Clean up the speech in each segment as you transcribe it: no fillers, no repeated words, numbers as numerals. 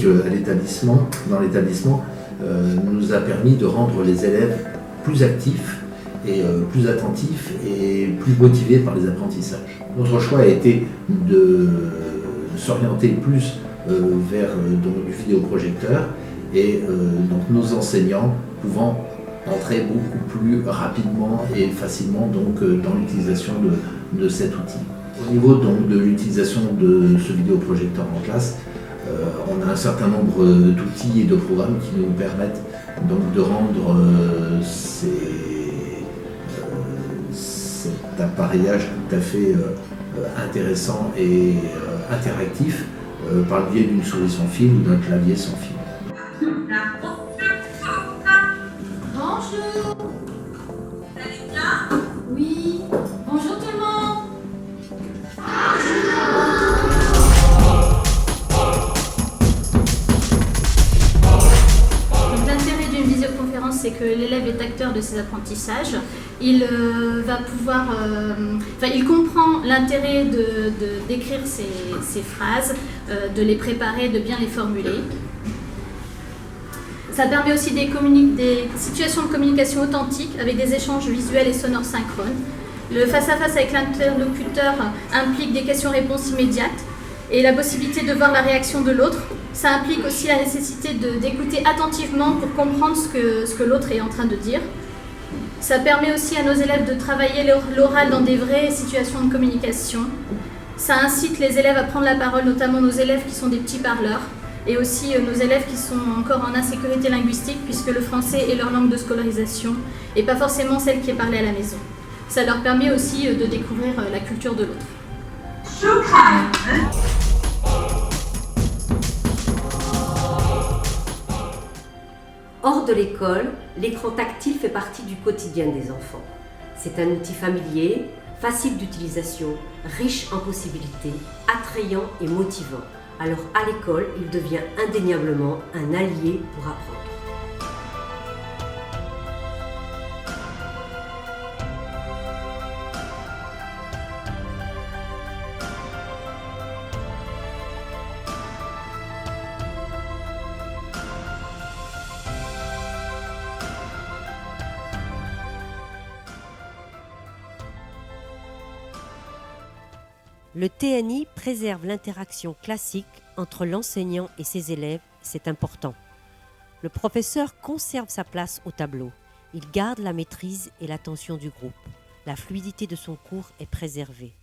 numérique dans l'établissement nous a permis de rendre les élèves plus actifs et plus attentifs et plus motivés par les apprentissages. Notre choix a été de s'orienter plus vers du vidéoprojecteur et donc nos enseignants pouvant entrer beaucoup plus rapidement et facilement dans l'utilisation de cet outil. Au niveau de l'utilisation de ce vidéoprojecteur en classe, on a un certain nombre d'outils et de programmes qui nous permettent donc de rendre cet appareillage tout à fait intéressant et interactif par le biais d'une souris sans fil ou d'un clavier sans fil. Bonjour. Vous allez bien? Oui. Bonjour tout le monde. Donc, l'intérêt d'une visioconférence, c'est que l'élève est acteur de ses apprentissages. Il va pouvoir, il comprend l'intérêt d'écrire ses phrases, de les préparer, de bien les formuler. Ça permet aussi des situations de communication authentiques avec des échanges visuels et sonores synchrones. Le face-à-face avec l'interlocuteur implique des questions-réponses immédiates et la possibilité de voir la réaction de l'autre. Ça implique aussi la nécessité d'écouter attentivement pour comprendre ce que l'autre est en train de dire. Ça permet aussi à nos élèves de travailler l'oral dans des vraies situations de communication. Ça incite les élèves à prendre la parole, notamment nos élèves qui sont des petits parleurs, et aussi nos élèves qui sont encore en insécurité linguistique, puisque le français est leur langue de scolarisation, et pas forcément celle qui est parlée à la maison. Ça leur permet aussi de découvrir la culture de l'autre. Hors de l'école, l'écran tactile fait partie du quotidien des enfants. C'est un outil familier, facile d'utilisation, riche en possibilités, attrayant et motivant. Alors à l'école, il devient indéniablement un allié pour apprendre. Le TNI préserve l'interaction classique entre l'enseignant et ses élèves, c'est important. Le professeur conserve sa place au tableau. Il garde la maîtrise et l'attention du groupe. La fluidité de son cours est préservée.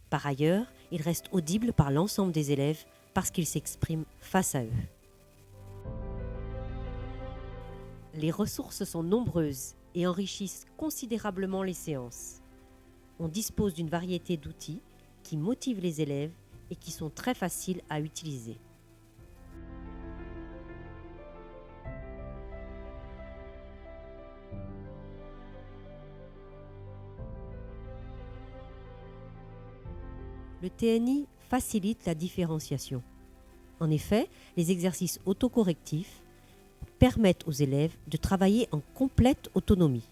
Par ailleurs, il reste audible par l'ensemble des élèves parce qu'il s'exprime face à eux. Les ressources sont nombreuses et enrichissent considérablement les séances. On dispose d'une variété d'outils qui motivent les élèves et qui sont très faciles à utiliser. Le TNI facilite la différenciation. En effet, les exercices autocorrectifs permettent aux élèves de travailler en complète autonomie.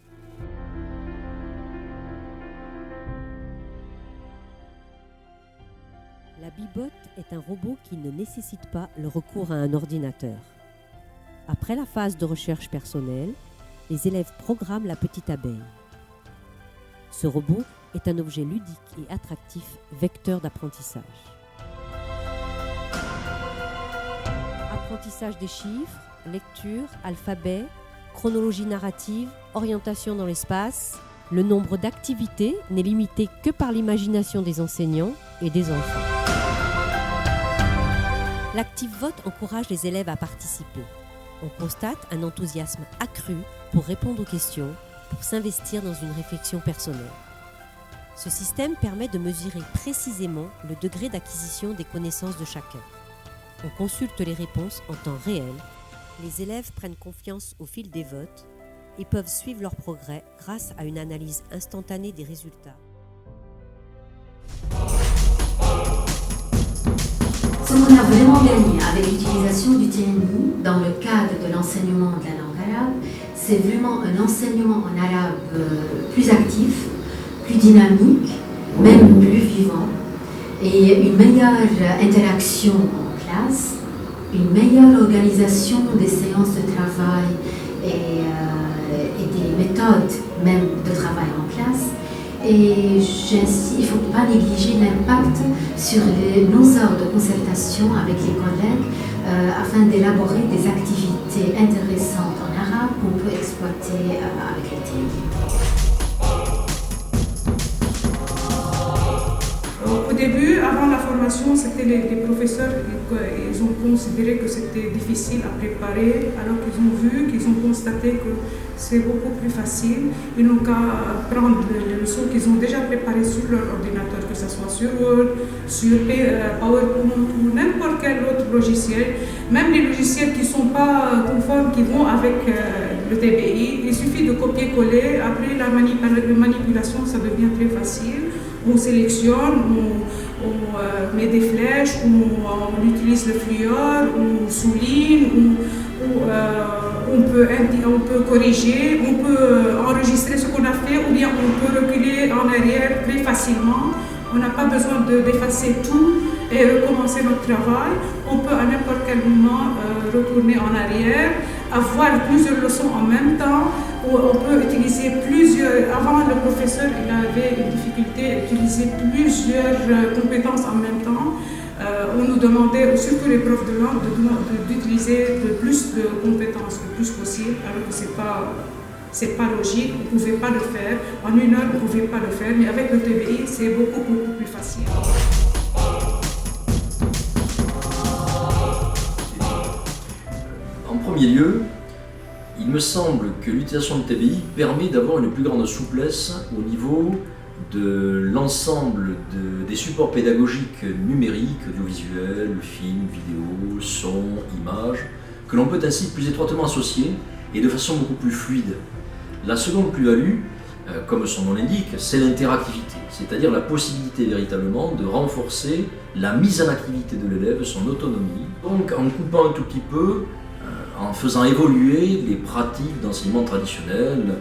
La Bibot est un robot qui ne nécessite pas le recours à un ordinateur. Après la phase de recherche personnelle, les élèves programment la petite abeille. Ce robot est un objet ludique et attractif, vecteur d'apprentissage. Apprentissage des chiffres, lecture, alphabet, chronologie narrative, orientation dans l'espace. Le nombre d'activités n'est limité que par l'imagination des enseignants et des enfants. L'ActiveVote encourage les élèves à participer. On constate un enthousiasme accru pour répondre aux questions, pour s'investir dans une réflexion personnelle. Ce système permet de mesurer précisément le degré d'acquisition des connaissances de chacun. On consulte les réponses en temps réel. Les élèves prennent confiance au fil des votes et peuvent suivre leur progrès grâce à une analyse instantanée des résultats. Ce qu'on a vraiment gagné avec l'utilisation du TNI dans le cadre de l'enseignement de la langue arabe, c'est vraiment un enseignement en arabe plus actif, plus dynamique, même plus vivant, et une meilleure interaction en classe, une meilleure organisation des séances de travail et des méthodes même de travail en classe. Et il ne faut pas négliger l'impact sur nos heures de concertation avec les collègues afin d'élaborer des activités intéressantes en arabe qu'on peut exploiter avec le TNI. Au début, avant la formation, c'était les professeurs, ils ont considéré que c'était difficile à préparer, alors qu'ils ont constaté que c'est beaucoup plus facile. Ils n'ont qu'à prendre les leçons qu'ils ont déjà préparées sur leur ordinateur, que ce soit sur Word, sur PowerPoint ou n'importe quel autre logiciel. Même les logiciels qui ne sont pas conformes, qui vont avec le TBI, il suffit de copier-coller. Après la manipulation, ça devient très facile. On sélectionne, on met des flèches, on utilise le fluor, on souligne, on peut corriger, on peut enregistrer ce qu'on a fait ou bien on peut reculer en arrière très facilement. On n'a pas besoin d'effacer tout et recommencer notre travail. On peut à n'importe quel moment retourner en arrière, avoir plusieurs leçons en même temps. On peut utiliser plusieurs. Avant, le professeur il avait une difficulté à utiliser plusieurs compétences en même temps. On nous demandait, surtout les profs de langue, d'utiliser le plus de compétences le plus possible, alors que c'est pas logique, on ne pouvait pas le faire. En une heure, on ne pouvait pas le faire, mais avec le TBI, c'est beaucoup plus facile. En premier lieu, il me semble que l'utilisation de TBI permet d'avoir une plus grande souplesse au niveau de l'ensemble des supports pédagogiques numériques, audiovisuels, films, vidéos, sons, images, que l'on peut ainsi plus étroitement associer et de façon beaucoup plus fluide. La seconde plus-value, comme son nom l'indique, c'est l'interactivité, c'est-à-dire la possibilité véritablement de renforcer la mise en activité de l'élève, son autonomie, donc en coupant un tout petit peu, en faisant évoluer les pratiques d'enseignement traditionnel,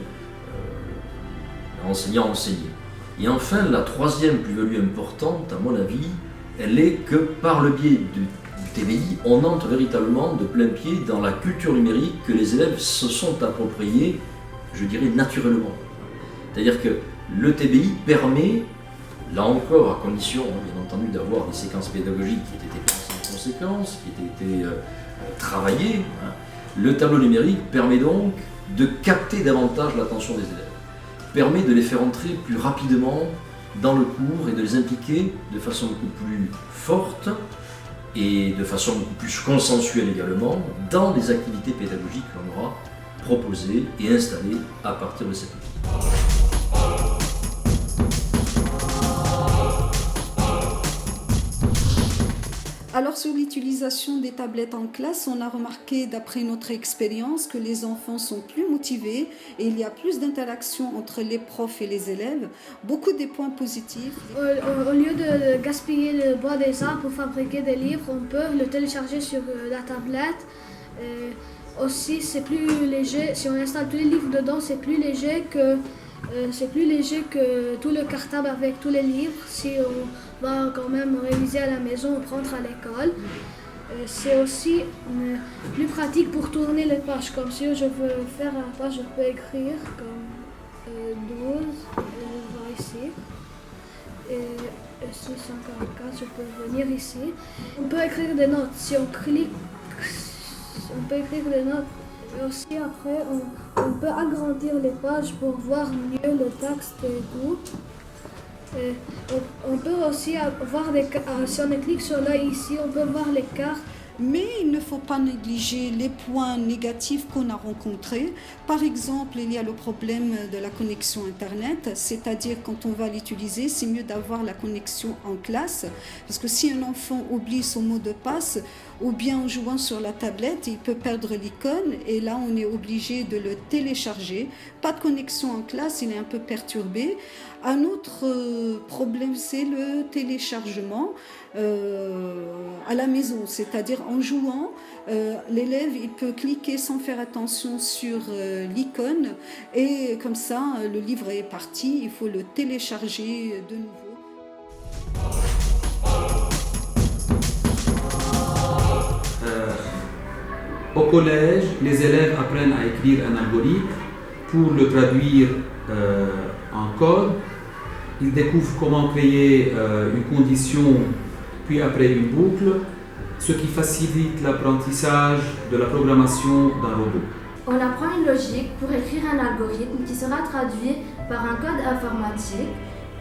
enseignant-enseigné. Et enfin, la troisième plus-value importante, à mon avis, elle est que par le biais du TBI, on entre véritablement de plein pied dans la culture numérique que les élèves se sont appropriés, je dirais, naturellement. C'est-à-dire que le TBI permet, là encore, à condition, bien entendu, d'avoir des séquences pédagogiques qui aient été pensées en conséquence, qui aient été travaillées, le tableau numérique permet donc de capter davantage l'attention des élèves, permet de les faire entrer plus rapidement dans le cours et de les impliquer de façon beaucoup plus forte et de façon beaucoup plus consensuelle également dans les activités pédagogiques qu'on aura proposées et installées à partir de cet outil. Alors sur l'utilisation des tablettes en classe, on a remarqué d'après notre expérience que les enfants sont plus motivés et il y a plus d'interaction entre les profs et les élèves. Beaucoup des points positifs. Au lieu de gaspiller le bois des arbres pour fabriquer des livres, on peut le télécharger sur la tablette. Aussi, c'est plus léger. Si on installe tous les livres dedans, c'est plus léger que tout le cartable avec tous les livres. Si on va quand même réviser à la maison ou prendre à l'école. C'est aussi plus pratique pour tourner les pages. Comme si je veux faire une page, je peux écrire comme 12, je vais ici. Et 644, je peux venir ici. On peut écrire des notes. Si on clique, on peut écrire des notes. Et aussi après, on peut agrandir les pages pour voir mieux le texte et tout. Et on peut aussi voir si on clique sur l'œil ici, on peut voir les cartes. Mais il ne faut pas négliger les points négatifs qu'on a rencontrés. Par exemple, il y a le problème de la connexion Internet, c'est-à-dire quand on va l'utiliser, c'est mieux d'avoir la connexion en classe, parce que si un enfant oublie son mot de passe, ou bien en jouant sur la tablette, il peut perdre l'icône, et là on est obligé de le télécharger. Pas de connexion en classe, il est un peu perturbé. Un autre problème, c'est le téléchargement à la maison, c'est-à-dire en jouant, l'élève il peut cliquer sans faire attention sur l'icône et comme ça le livre est parti, il faut le télécharger de nouveau. Au collège, les élèves apprennent à écrire un algorithme pour le traduire en code. Ils découvrent comment créer une condition, puis après une boucle, ce qui facilite l'apprentissage de la programmation d'un robot. On apprend une logique pour écrire un algorithme qui sera traduit par un code informatique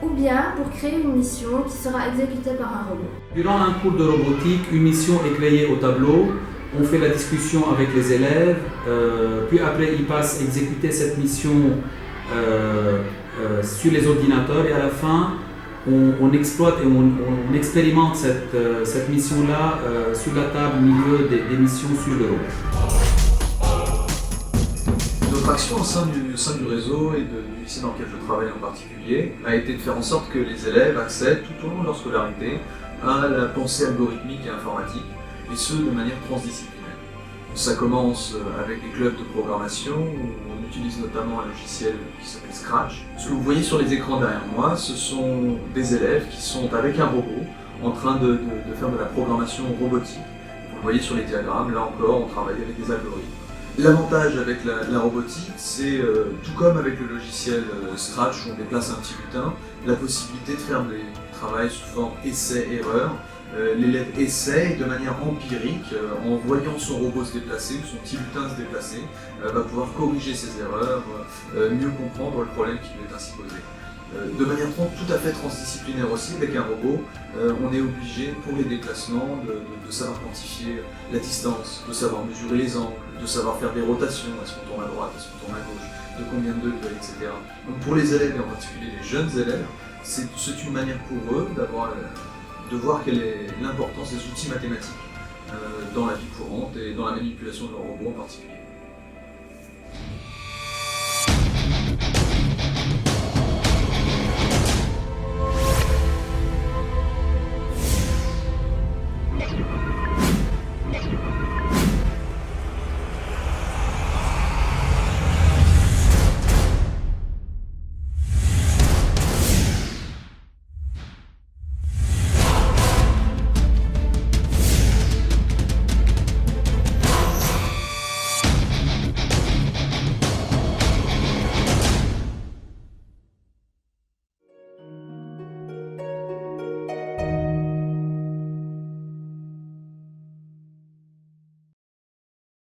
ou bien pour créer une mission qui sera exécutée par un robot. Durant un cours de robotique, une mission est créée au tableau. On fait la discussion avec les élèves, puis après ils passent exécuter cette mission sur les ordinateurs et à la fin on exploite et on expérimente cette mission-là sur la table au milieu des missions sur le robot. Notre action au sein du réseau et du lycée dans lequel je travaille en particulier a été de faire en sorte que les élèves accèdent tout au long de leur scolarité à la pensée algorithmique et informatique, et ce de manière transdisciplinaire. Ça commence avec des clubs de programmation où on utilise notamment un logiciel qui s'appelle Scratch. Ce que vous voyez sur les écrans derrière moi, ce sont des élèves qui sont avec un robot en train de faire de la programmation robotique. Vous le voyez sur les diagrammes, là encore on travaille avec des algorithmes. L'avantage avec la robotique, c'est tout comme avec le logiciel Scratch où on déplace un petit butin, la possibilité de faire du travail sous forme essai-erreur. L'élève essaie de manière empirique, en voyant son robot se déplacer ou son petit butin se déplacer, va pouvoir corriger ses erreurs, mieux comprendre le problème qui lui est ainsi posé. De manière tout à fait transdisciplinaire aussi, avec un robot, on est obligé pour les déplacements de savoir quantifier la distance, de savoir mesurer les angles, de savoir faire des rotations, est-ce qu'on tourne à droite, est-ce qu'on tourne à gauche, de combien de degrés, etc. Donc pour les élèves et en particulier les jeunes élèves, c'est une manière pour eux de voir quelle est l'importance des outils mathématiques dans la vie courante et dans la manipulation de leur robot en particulier.